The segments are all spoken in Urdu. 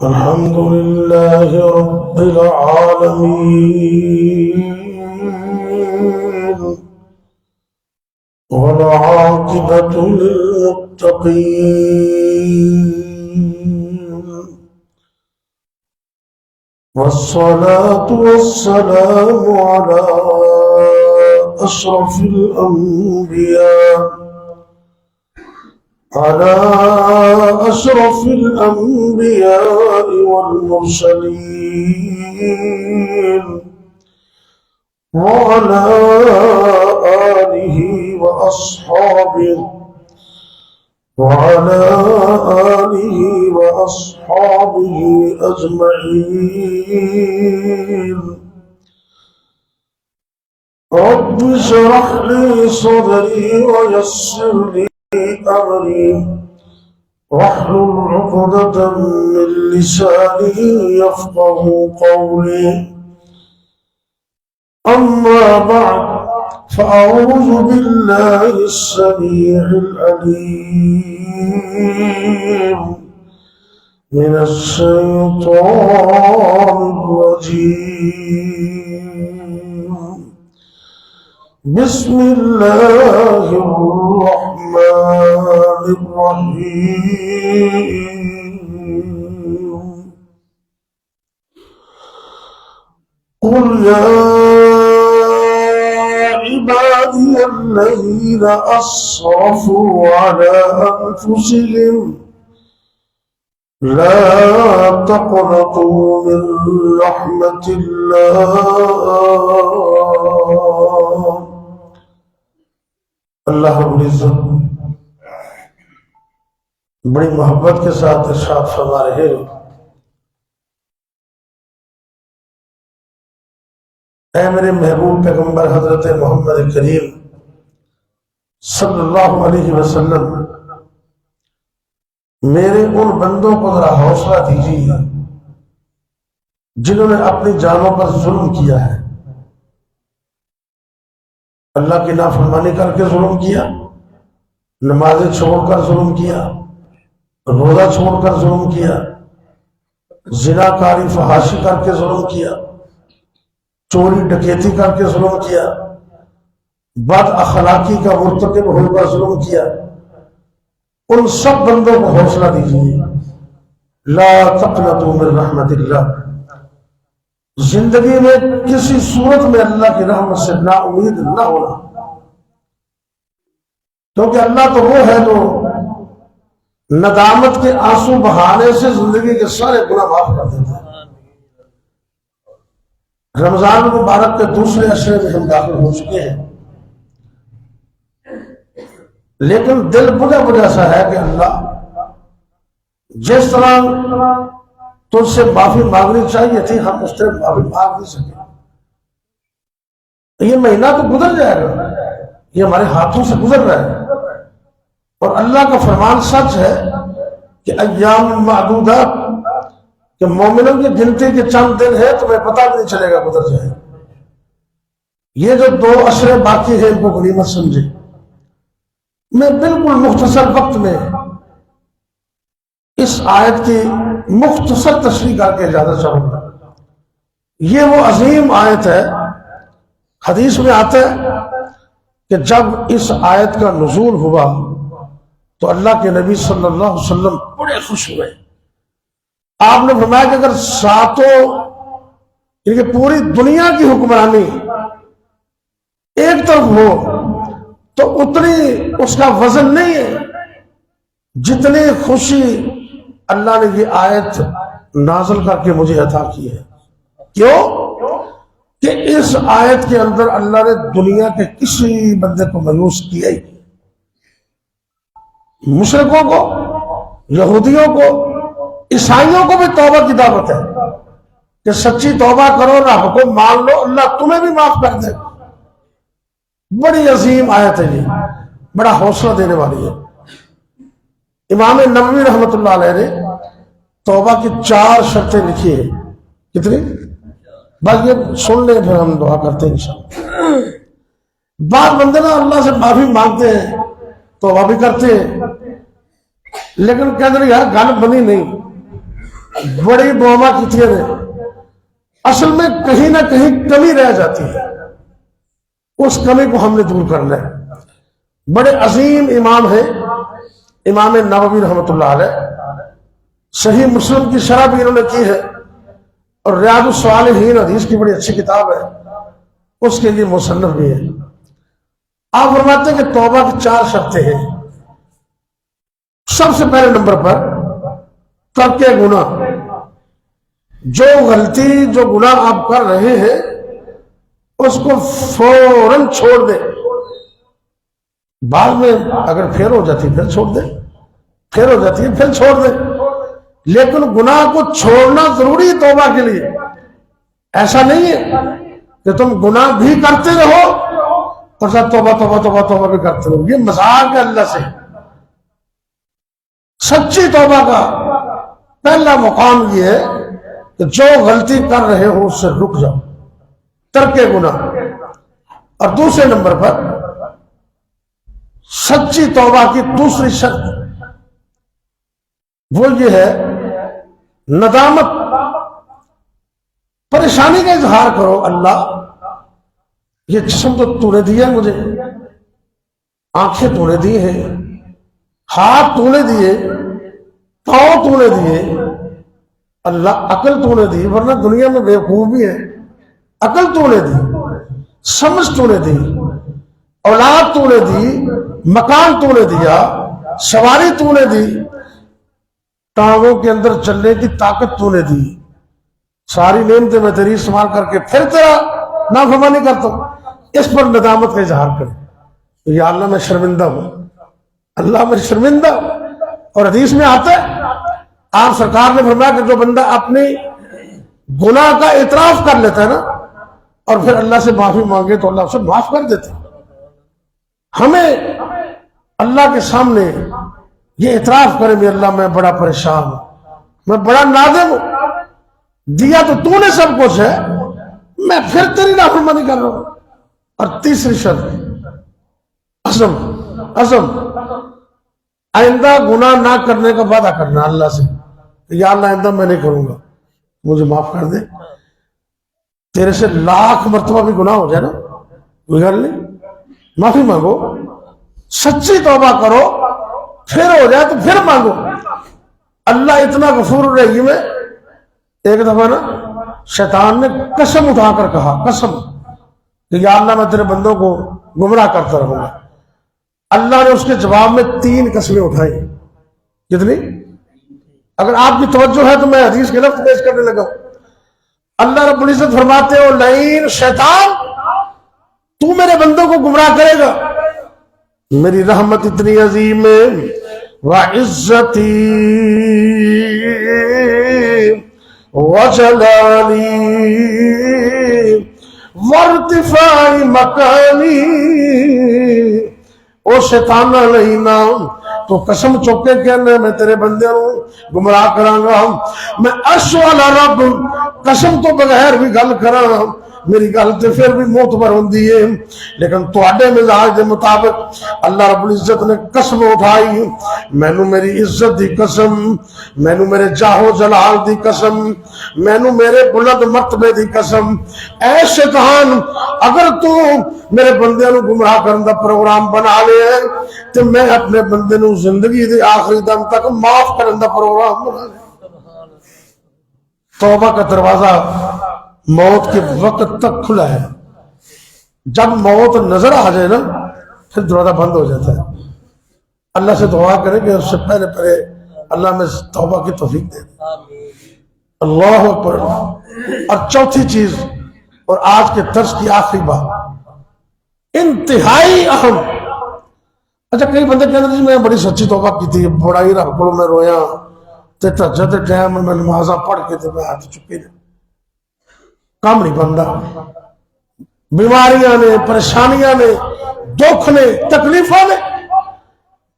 الحمد لله رب العالمين والعاقبة للمتقين والصلاة والسلام على أشرف الأنبياء والمرسلين وعلى آله وأصحابه أجمعين. رب اشرح لي صدري ويسر لي أمري واحلل عقدة من لساني يفقه قولي. أما بعد، فأعوذ بالله السميع العليم من الشيطان الرجيم. بسم الله الرحمن الرحيم. قل يا عبادي الذين أسرفوا على أنفسهم لا تقنطوا من رحمة الله. اللہ رب العزت بڑی محبت کے ساتھ ارشاد فرما رہے ہیں، اے میرے محبوب پیغمبر حضرت محمد کریم صلی اللہ علیہ وسلم، میرے ان بندوں کو ذرا حوصلہ دیجیے جنہوں نے اپنی جانوں پر ظلم کیا ہے، اللہ کی نافرمانی کر کے ظلم کیا، نمازیں چھوڑ کر ظلم کیا، روزہ چھوڑ کر ظلم کیا، زنا کاری فحاشی کر کے ظلم کیا، چوری ڈکیتی کر کے ظلم کیا، بد اخلاقی کا مرتکب ہو کر ظلم کیا. ان سب بندوں کو حوصلہ دیجیے، لا تقنطوا من رحمت اللہ. زندگی میں کسی صورت میں اللہ کی رحمت سے نا امید نہ ہونا، کیونکہ اللہ تو وہ ہے جو ندامت کے آنسو بہانے سے زندگی کے سارے گناہ معاف کر دیتا ہے. رمضان مبارک کے دوسرے عشرے میں ہم داخل ہو چکے ہیں، لیکن دل بجھا سا ہے کہ اللہ جس طرح تجھ سے معافی مانگنی چاہیے تھی ہم اس طرح معافی مانگ نہیں سکے. یہ مہینہ تو گزر جائے گا، یہ ہمارے ہاتھوں سے گزر رہا ہے، اور اللہ کا فرمان سچ ہے کہ ایام معدودات، کہ مومنوں کی گنتی کے چند دن ہے تمہیں پتہ بھی نہیں چلے گا گزر جائے. یہ جو 2 عشرے باقی ہیں ان کو غنیمت سمجھے. میں بالکل مختصر وقت میں اس آیت کی مختصر تشریح کر کے اجازت چاہوں گا. یہ وہ عظیم آیت ہے، حدیث میں آتا ہے کہ جب اس آیت کا نزول ہوا تو اللہ کے نبی صلی اللہ علیہ وسلم بڑے خوش ہوئے. آپ نے فرمایا کہ اگر ساتوں یعنی پوری دنیا کی حکمرانی ایک طرف ہو تو اتنی اس کا وزن نہیں ہے جتنی خوشی اللہ نے یہ آیت نازل کر کے مجھے عطا کی ہے. کیوں کہ اس آیت کے اندر اللہ نے دنیا کے کسی بندے کو مایوس کیا ہی نہیں. مشرکوں کو، یہودیوں کو، عیسائیوں کو بھی توبہ کی دعوت ہے کہ سچی توبہ کرو، نہ حکم مان لو، اللہ تمہیں بھی معاف کر دے. بڑی عظیم آیت ہے، یہ بڑا حوصلہ دینے والی ہے. امام نووی رحمۃ اللہ علیہ نے توبہ کی 4 شرطیں لکھی ہیں. کتنی؟ بس یہ سن لیں پھر ہم دعا کرتے ہیں انشاءاللہ. بعض بندے نا اللہ سے معافی مانگتے ہیں، توبہ بھی کرتے ہیں، لیکن کہتے ہیں یار گل بنی نہیں. بڑی دعا کی تھی اصل میں کہیں نہ کہیں کمی رہ جاتی ہے، اس کمی کو ہم نے دور کرنا ہے۔ بڑے عظیم امام ہیں امام نووی رحمۃ اللہ علیہ، صحیح مسلم کی شرح بھی انہوں نے کی ہے، اور ریاض الصالحین حدیث کی بڑی اچھی کتاب ہے، اس کے لیے مصنف بھی ہے۔ آپ فرماتے ہیں کہ توبہ کی 4 شرطیں ہیں۔ سب سے پہلے نمبر پر ترک گناہ، جو غلطی جو گناہ آپ کر رہے ہیں اس کو فوراً چھوڑ دیں، بعد میں اگر پھر ہو جاتی پھر چھوڑ دیں، پھر ہو جاتی ہے پھر چھوڑ دیں، لیکن گناہ کو چھوڑنا ضروری ہے توبہ کے لیے۔ ایسا نہیں ہے کہ تم گناہ بھی کرتے رہو اور سب توبہ توبہ توبہ توبہ بھی کرتے رہو، یہ مذاق ہے اللہ سے۔ سچی توبہ کا پہلا مقام یہ ہے کہ جو غلطی کر رہے ہو اس سے رک جاؤ، ترک گناہ۔ اور دوسرے نمبر پر سچی توبہ کی دوسری شرط وہ یہ ہے ندامت، پریشانی کا اظہار کرو، اللہ یہ جسم تو نے دیا مجھے، آنکھیں تو نے دی ہیں، ہاتھ تو نے دیے، پاؤں تو نے دیے، اللہ عقل تو نے دی، ورنہ دنیا میں بیوقوف بھی ہے۔ عقل تو نے دی، سمجھ تو نے دی، اولاد تو نے دی، مکان تو نے دیا، سواری تو نے دی، ٹانگوں کے اندر چلنے کی طاقت تو نے دی، ساری نعمتیں میں تیری استعمال کر کے پھر تیرا نافرمانی کرتا ہوں۔ اس پر ندامت کا اظہار کرے، یا اللہ میں شرمندہ ہوں، اللہ میں شرمندہ ہوں۔ اور حدیث میں آتا ہے آپ سرکار نے فرمایا کہ جو بندہ اپنی گناہ کا اعتراف کر لیتا ہے نا اور پھر اللہ سے معافی مانگے تو اللہ اسے معاف کر دیتے۔ ہمیں اللہ کے سامنے یہ اعتراف کرے کہ اللہ میں بڑا پریشان ہوں، میں بڑا نادم ہوں، دیا تو نے سب کچھ ہے، میں پھر تیری نافرمانی کر رہا ہوں۔ اور تیسری شرط عزم، آئندہ گناہ نہ کرنے کا وعدہ کرنا اللہ سے، یا اللہ آئندہ میں نہیں کروں گا، مجھے معاف کر دے۔ تیرے سے 1,00,000 مرتبہ بھی گناہ ہو جائے نا کوئی حل نہیں، معافی مانگو، سچی توبہ کرو، پھر ہو جائے تو پھر مانگو۔ اللہ اتنا غفور الرحیم ہے۔ ایک دفعہ نا شیطان نے قسم اٹھا کر کہا، قسم کہ یا اللہ میں تیرے بندوں کو گمراہ کرتا رہوں گا۔ اللہ نے اس کے جواب میں 3 قسمیں اٹھائی۔ کتنی؟ اگر آپ کی توجہ ہے تو میں حدیث کے لفظ پیش کرنے لگا ہوں۔ اللہ رب العزت فرماتے ہو لئین شیطان تو میرے بندوں کو گمراہ کرے گا، میری رحمت اتنی عظیم ہے، وعزتی وجلالی وارتفاع مکانی، او شیطان لینا تو قسم چوکے کہنے میں تیرے بندے ہوں گمراہ کرانگا، میں عرش والا رب قسم تو بغیر بھی گل کراں، میری گل تے پھر بھی معتبر ہوندی ہے، لیکن تواڈے مزاج دے مطابق اللہ رب العزت نے قسم اٹھائی، مینوں میری عزت دی قسم، مینوں میرے جاہ و جلال دی قسم، مینوں میرے بلند مرتبے دی قسم، اے شیطان اگر تو میرے بندے نو گمراہ کرن دا پروگرام بنا لے تے میں اپنے بندے نو زندگی دے آخری دم تک معاف کرن دا پروگرام بنا لے۔ توبہ کا دروازہ موت کے وقت تک کھلا ہے، جب موت نظر آ جائے نا پھر دروازہ بند ہو جاتا ہے۔ اللہ سے دعا کریں کہ اس سے پہلے اللہ میں توبہ کی توفیق دے دے۔ اللہ اکبر۔ اور چوتھی چیز اور آج کے درس کی آخری بات انتہائی اہم۔ اچھا کئی بندے کہتے ہیں میں بڑی سچی توبہ کی تھی، بڑا ہی رب کو میں رویا تے تہجد دے ٹائم میں نمازاں پڑھ کے تے میں ہاتھ چکے نے، کام نہیں بندا، بیماریاں نے، پریشانیاں نے، دکھ نے، تکلیفوں نے۔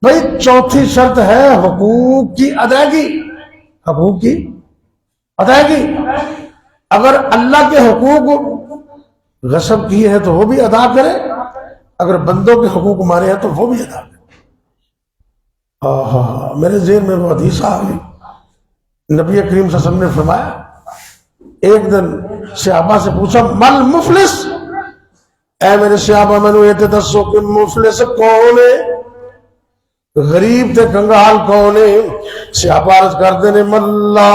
بھئی چوتھی شرط ہے حقوق کی ادائیگی، حقوق کی ادائیگی۔ اگر اللہ کے حقوق غصب کیے ہیں تو وہ بھی ادا کرے، اگر بندوں کے حقوق مارے ہیں تو وہ بھی ادا کرے۔ میرے ذہن میں وہ حدیث آ گئی نبی کریم صلی اللہ علیہ وسلم نے فرمایا، ایک دن صحابہ سے پوچھا مل مفلس، اے میرے صحابہ میں نے یہ دسو کہ مفلس کون ہے، غریب تے کنگال کون ہے؟ صحابہ عرض کرتے نے ملا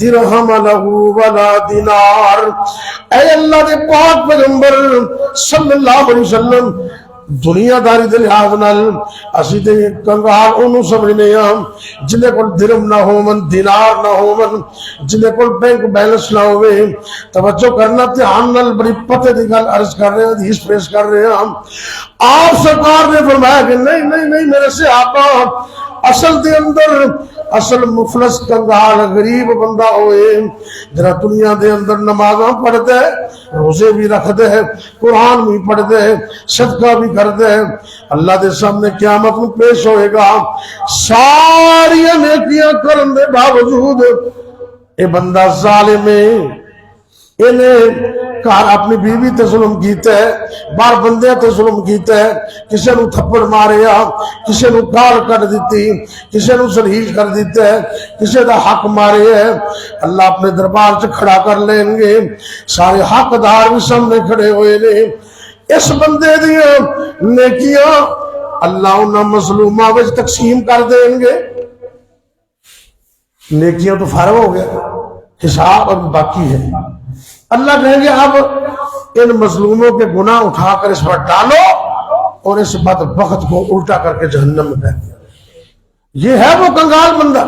درہم لہو ولا دینار، اے اللہ دے پاک پیغمبر صلی اللہ علیہ وسلم، دنیا داری دے لحاظ نال اسی تے کنگال انہوں سمجھنے ہم جنہیں کول درہم نہ ہو من، دینار نہ ہو من، جنہیں کول بینک بیلنس نہ ہوئے۔ توجہ کرنا دھیان نال، بڑی پتے دی گل عرض کر رہے ہیں، حدیث پیش کر رہے ہیں ہم۔ آپ سرکار نے فرمایا کہ نہیں میرے صحابہ، اصل دے اندر اصل مفلس کنگال غریب بندہ ہوئے جرا دنیا دے اندر نمازاں پڑھ دے، روزے بھی رکھ دے، قرآن بھی پڑھ دے، صدقہ بھی کر دے، اللہ دے سامنے قیامت میں پیش ہوئے گا ساری نیکیاں کرن دے باوجود اے بندہ ظالم ہے، انہیں کار اپنی بیوی تے ظلم کیتا ہے، بار بندے تے ظلم کیتا ہے، کسے نو تھپڑ ماریا، کسے نو گال کر دیتی، کسے نو ذلیل کر دیتا ہے، کسے دا حق مارے ہے، اللہ اپنے دربار سے کھڑا کر لیں گے، سارے حقدار بھی سامنے کھڑے ہوئے نے، اس بندے دیا نیکیاں اللہ انہاں مظلومہ وچ تقسیم کر دیں گے۔ نیکیاں تو فارغ ہو گیا، حساب اب باقی ہے۔ اللہ کہیں گے اب ان مظلوموں کے گناہ اٹھا کر اس پر ڈالو اور اس بدبخت کو الٹا کر کے جہنم میں ڈال دیا۔ یہ ہے وہ کنگال بندہ۔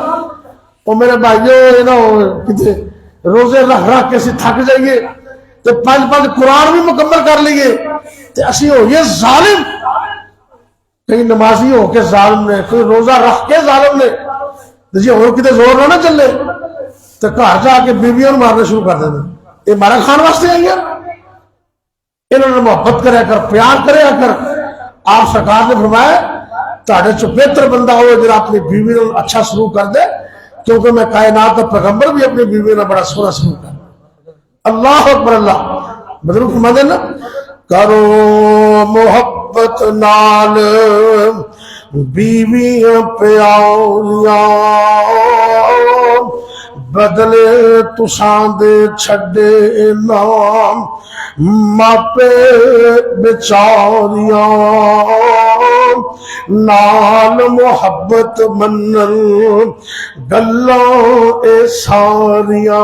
اور میرے بھائیوں کتنے روزے رکھ کے تھک جائیے تو 5 قرآن بھی مکمل کر لیے تو اسی ہو یہ ظالم، کہیں نمازی ہو کے ظالم نے، کوئی روزہ رکھ کے ظالم نے جی اور کتنے زور نہ چلے تو گھر جا کے بیویوں مارنا شروع کر دینا، یہ مارا کھان واسطے آئی ہے، انہوں نے محبت کریا کر، پیار کریا کر۔ آپ سرکار نے فرمایا تاڑے چو بہتر بندہ ہوئے جنہا اپنی بیوی نے اچھا سلوک کر دے، کیونکہ میں کائنات کا پیغمبر بھی اپنی بیوی نے بڑا سونا سلوک کر دے۔ اللہ اکبر، اللہ بدرو فرما دینا کرو محبت نال بیویاں پیاریاں، بدلے تساں دے چھڑے نام ماپے بچاریاں، نال محبت منن گلاں اے ساریاں،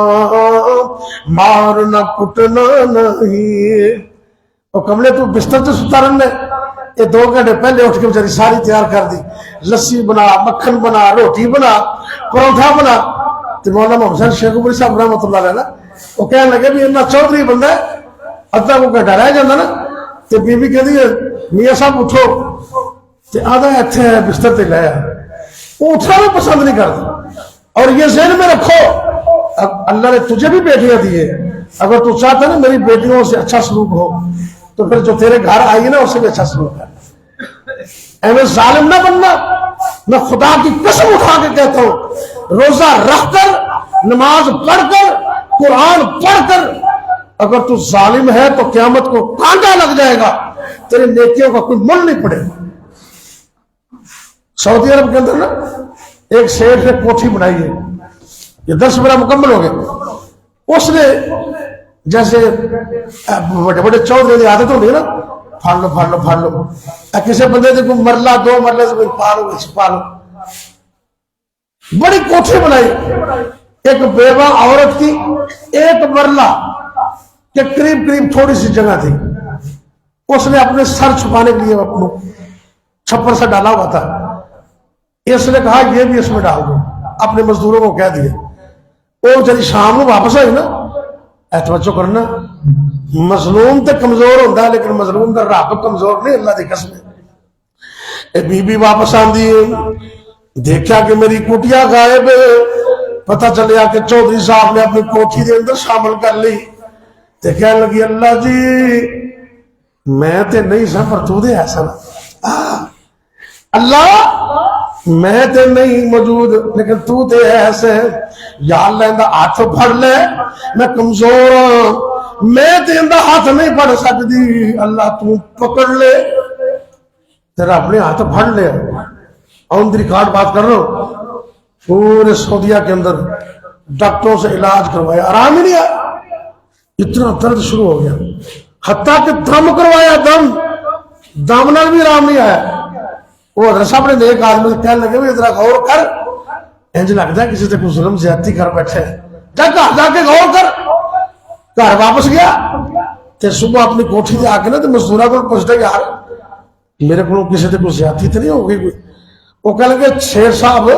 مارنا کٹنا نہیں۔ اور کملے تو بستر تو ستا رہنے، یہ 2 گھنٹے پہلے اٹھ کے بچاری ساری تیار کر دی، لسی بنا، مکھن بنا، روٹی بنا، پروٹھا بنا۔ تو مولانا محمد حسین شیخ پوری صاحب رحمۃ اللہ علیہ نا وہ کہنے لگے بھی اتنا چودھری بندہ ہے، ادھا کو گھنٹہ رہ جاتا نا تو بیوی کہتی ہے میاں صاحب اٹھو، تو آدھا اتنے ہے بستر تے لایا، وہ اٹھنا بھی پسند نہیں کرتا۔ اور یہ ذہن میں رکھو اللہ نے تجھے بھی بیٹیاں دی ہے، اگر تو چاہتا نا میری بیٹیوں سے اچھا سلوک ہو تو پھر جو تیرے گھر آئی نا اس سے بھی اچھا سلوک ہے۔ ایویں ظالم نہ بننا، میں خدا کی قسم اٹھا کے کہتا ہوں، روزہ رکھ کر، نماز پڑھ کر، قرآن پڑھ کر اگر تو ظالم ہے تو قیامت کو کانٹا لگ جائے گا، تیرے نیکیوں کا کوئی مول نہیں پڑے گا۔ سعودی عرب کے اندر نا ایک شیخ نے کوٹھی بنائی ہے، یہ 10 برا مکمل ہو گئے، اس نے جیسے بڑے بڑے چودھری کی عادت ہوتی ہے نا، پھاڑ لو کسی بندے سے کوئی مرلہ 2 مرلے سے کوئی پالو، بڑی کوٹھی بنائی، ایک بیوہ عورت کی 1 مرلہ کے قریب تھوڑی سی جگہ تھی، اس نے اپنے سر چھپانے کے لیے چھپر سے ڈالا ہوا تھا، اس نے کہا یہ بھی اس میں ڈال دو، اپنے مزدوروں کو کہہ دیا۔ وہ جب شام کو واپس آئی نا، توجہ کرنا، مظلوم تے کمزور ہوتا ہے لیکن مظلوم دا رب کمزور نہیں، اللہ دی قسم ہے۔ بی بی واپس آندی دیکھا کہ میری کوٹیا غائب، پتہ چلیا کہ چودھری صاحب نے اپنی کوٹھی دے اندر شامل کر لی، تے کہنے لگی اللہ جی میں تے نہیں سا پر تو دے ایسا نا، اللہ میں تے نہیں موجود لیکن تو تے ایسے، یا اللہ اندہ ہاتھ پھڑ لے، میں کمزور ہوں، میں تے اندہ ہاتھ نہیں پھڑ سکتی، اللہ تو پکڑ لے، تیرا اپنے ہاتھ پھڑ لے۔ آن دی ریکارڈ بات کر رہا ہوں، پورے سعودیہ کے اندر ڈاکٹروں سے علاج کروایا، آرام ہی نہیں آیا، اتنا درد شروع ہو گیا، حتیٰ کہ دم کروایا، دم نال بھی آرام نہیں آیا۔ وہ حضرت صاحب نے ایک آدمی سے کہنے لگے ذرا غور کر، انج لگتا ہے کسی سے کوئی ظلم زیادتی کر بیٹھے، جا گھر جا کے غور کر۔ گھر واپس گیا تے صبح اپنی کوٹھی سے آ کے نا تو مزدورا کو پوچھتا یار میرے کو کسی سے کوئی زیادتی تو نہیں ہو گئی کوئی؟ وہ کہہ لگے شیر صاحب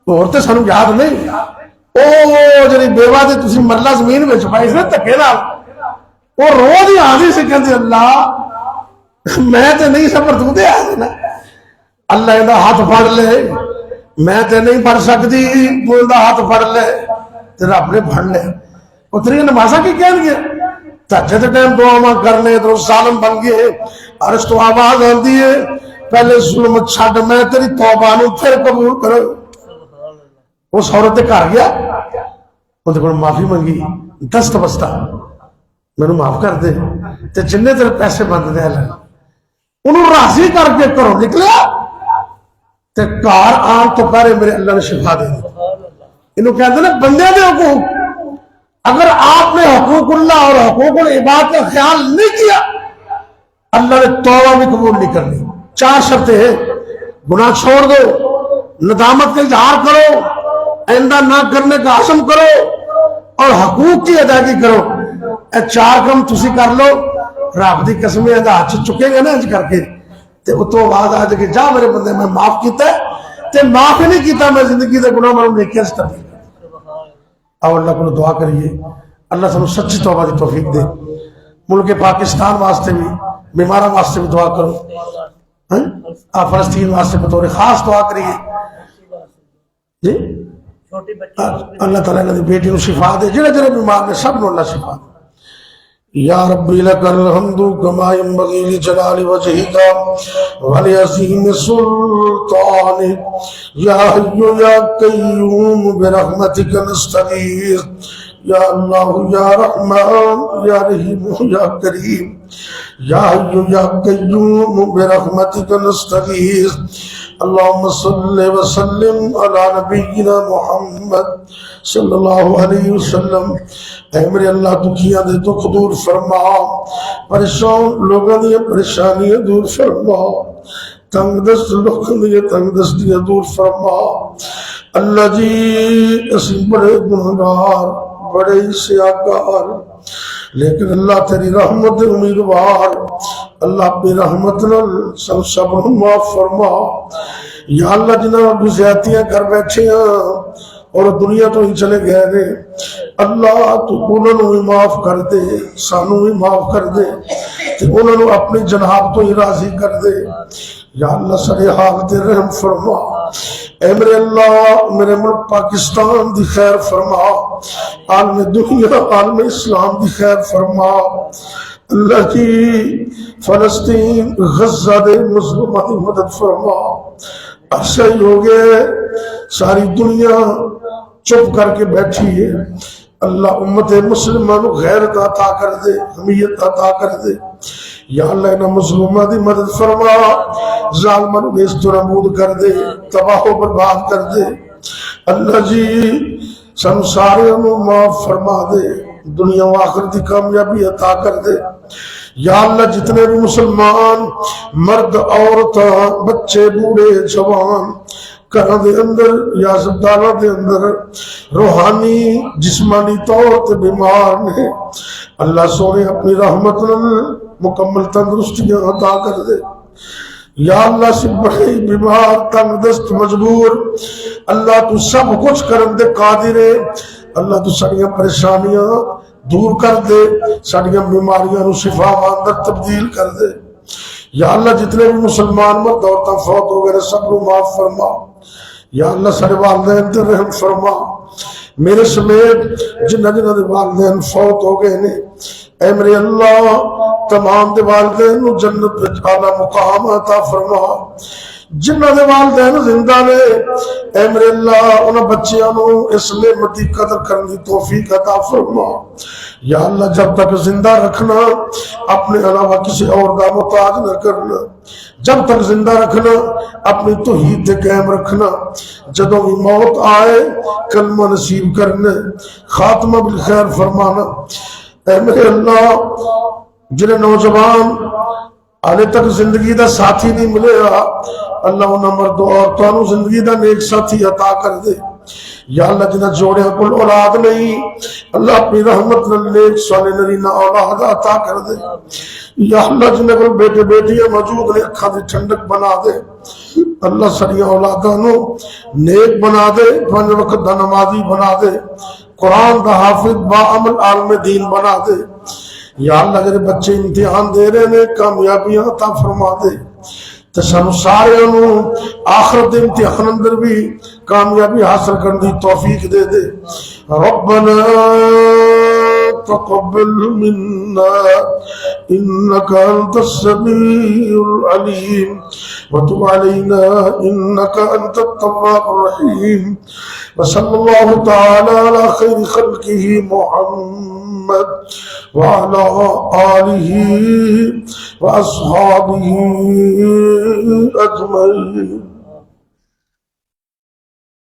اور تو سانو یاد نہیں، او جی بیوہ تے تسی مرلہ زمین میں چھپائی سے تکے نال، وہ روز ہی آدھی سے کہتے اللہ میں تے نہیں سفر تو دے آئے نا، اللہ اندہ ہاتھ پھڑ لے، میں تے نہیں پڑھ سکتی، تو اندہ ہاتھ پھڑ لے، تیرا اپنے پھڑ لے۔ اتری نمازہ کی کہن گیا تحجد ٹائم دعا کرنے تو ظالم بن گئے، عرش تو آواز آندی ہے پہلے ظلم چھڑ میں تیری توبہ نو پھر قبول کرو۔ اس عورت دے گھر گیا، وہ دیکھو معافی منگی، دست بستہ میں نے معاف کر دے تے جننے تیرے پیسے بند دے اللہ انہوں راضی کر کے کرو نکلیا تے کار آن تو پہلے میرے اللہ نے شفا دے دی۔ انہوں کہتے ہیں بندے دے حقوق، اگر آپ نے حقوق اللہ اور حقوق العباد کا خیال نہیں کیا اللہ نے توبہ بھی قبول نہیں کرنی۔ 4 شرطیں ہیں، گناہ چھوڑ دو، ندامت کا اظہار کرو، آئندہ نہ کرنے کا عزم کرو اور حقوق کی ادائیگی کرو۔ اے 4 کام تسی کر لو، رب دی قسمیں ہاتھ چکے گا نا انج کر کے تے وہ تو آواز آ جائے کہ جا میرے بندے میں معاف کیتا ہے تے معاف ہی نہیں کیتا میں زندگی دے گناہ معلوم نہیں کیا اس طرح۔ اور اللہ کو دعا کریے اللہ سانو سچی توبہ دی توفیق دے۔ ملک پاکستان واسطے بھی، بیماروں واسطے بھی دعا کرو، فلسطین واسطے بطور خاص دعا کریے جی، اللہ تعالیٰ نے بیٹی نو شفا دے، جڑے جڑے بیمار نے سب نو اللہ شفا دے۔ یا ربی لک الحمد کما ینبغی لجلال وجہک ولعظیم سلطانک، یا حی یا قیوم برحمتک نستغیث، یا اللہ یا رحمان یا رحیم یا کریم، یا حی یا قیوم برحمتک نستغیث، اللہم صلی وسلم علی نبینا محمد صلی اللہ علیہ وسلم۔ اے میرے اللہ دکھیاں دے دکھ دور فرما، پریشان لوگوں دی پریشانیاں دور فرما، تنگ دست لوگوں دی تنگ دستیاں دور فرما۔ اللہ جی اسی بڑے گنہگار، بڑے سیاکار، لیکن اللہ تیری رحمت امیدوار، اللہ اپنی رحمت نال سب معاف فرما۔ یا اللہ جنہاں کو زیادتیاں کر بیٹھے ہیں اور دنیا تو ہی چلے گئے نے، اللہ تو انہوں نے معاف کر دے، سانو بھی معاف کر دے، انہوں نے اپنی جناب تو ہی راضی کر دے۔ یا اللہ سارے حال تے رحم فرما، اے میرے اللہ میرے ملک پاکستان دی خیر فرما، عالم دنیا عالم اسلام دی خیر فرما۔ اللہ کی فلسطین غزہ دے مظلومہ دی مدد فرما۔ عرصہ ہی ہو گئے ساری دنیا چپ کر کے بیٹھی ہے، اللہ امت مسلمان غیرت عطا کر دے، حمیت عطا کر دے۔ یا اللہ انہاں مظلومہ دی مدد فرما، ظالمہ نو نیست و نابود کر دے، تباہ و برباد کر دے۔ اللہ جی سن سارے نو معاف فرما دے، دنیا و آخرت کی کامیابی عطا کر دے۔ یا اللہ جتنے بھی مسلمان مرد عورت بچے بوڑھے جوان گھراں دے اندر یا ہسپتالاں دے اندر روحانی جسمانی طور تے بیمار نے، اللہ سونے اپنی رحمت نال مکمل تندرستیاں عطا کر دے۔ یا اللہ سے بڑے بیمار تنگ دست مجبور، اللہ تو سب کچھ کرن دے قادر ہے، اللہ تو ساریاں پریشانیاں دور کر دے، ساریاں بیماریاں نو شفا اندر تبدیل کر دے۔ یا اللہ جتنے بھی مسلمان مرد عورتاں فوت ہو گئے سب کو معاف فرما۔ یا اللہ سارے والدین تے رحم فرما، میرے سمیت جنہ جنہ دے والدین فوت ہو گئے نے، اے میرے اللہ تمام دے والدین نو جنت وچ اعلیٰ مقام عطا فرما۔ جنہ دے والدین زندہ نے، اے میرے اللہ انہاں بچیاں نو اس نعمت دی قدر کرنے دی توفیق عطا فرما۔ یا اللہ جب تک زندہ رکھنا، اپنے علاوہ کسی اور دا محتاج نہ کرنا۔ جب تک زندہ رکھنا اپنی توحید تے قائم رکھنا، جدوں بھی موت آئے کلمہ نصیب کرنے، خاتمہ بالخیر فرمانا۔ اے میرے اللہ، جنہیں نوجوان آلے تک زندگی دا ساتھی نہیں ملے گا، اللہ انہاں مرد و عورتوں زندگی دا نیک ساتھی عطا کر دے۔ یا اللہ جنہیں جوڑے کل اولاد نہیں، اللہ اپنی رحمت نیک صالح نرینہ اولاد عطا کر دے۔ یا اللہ جنہیں کل بیٹے بیٹیاں موجود نے اکھا دی ٹھنڈک بنا دے، اللہ ساری اولادانوں نیک بنا دے، پانچ وقت دا نمازی بنا دے، قرآن دا حافظ با عمل عالم دین بنا دے۔ یا اللہ اگر بچے امتحان دے رہے ہیں کامیابیاں عطا فرما دے، تو سانو سارے انہوں آخرت امتحان اندر بھی کامیابی حاصل کرنے دی توفیق دے دے۔ ربنا تقبل منا انك انت السميع العليم وتب علينا انك انت التواب الرحيم، وصلى الله تعالى على خير خلقه محمد وعلى آله وأصحابه أجمعين۔